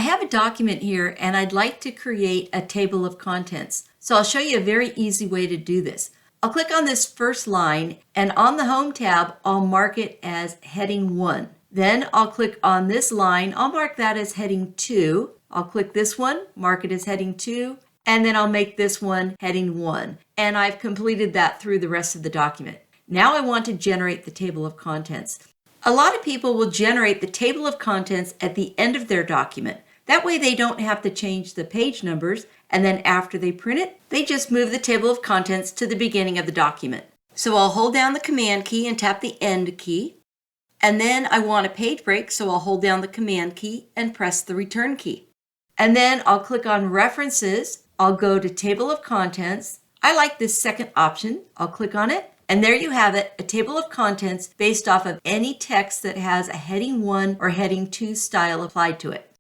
have a document here and I'd like to create a table of contents. So I'll show you a very easy way to do this. I'll click on this first line and on the Home tab, I'll mark it as heading 1. Then I'll click on this line, I'll mark that as heading 2. I'll click this one, mark it as heading 2, and then I'll make this one heading 1. And I've completed that through the rest of the document. Now I want to generate the table of contents. A lot of people will generate the table of contents at the end of their document. That way they don't have to change the page numbers, and then after they print it, they just move the table of contents to the beginning of the document. So I'll hold down the Command key and tap the End key. And then I want a page break, so I'll hold down the Command key and press the Return key. And then I'll click on References. I'll go to Table of Contents. I like this second option. I'll click on it. And there you have it, a table of contents based off of any text that has a heading 1 or heading 2 style applied to it.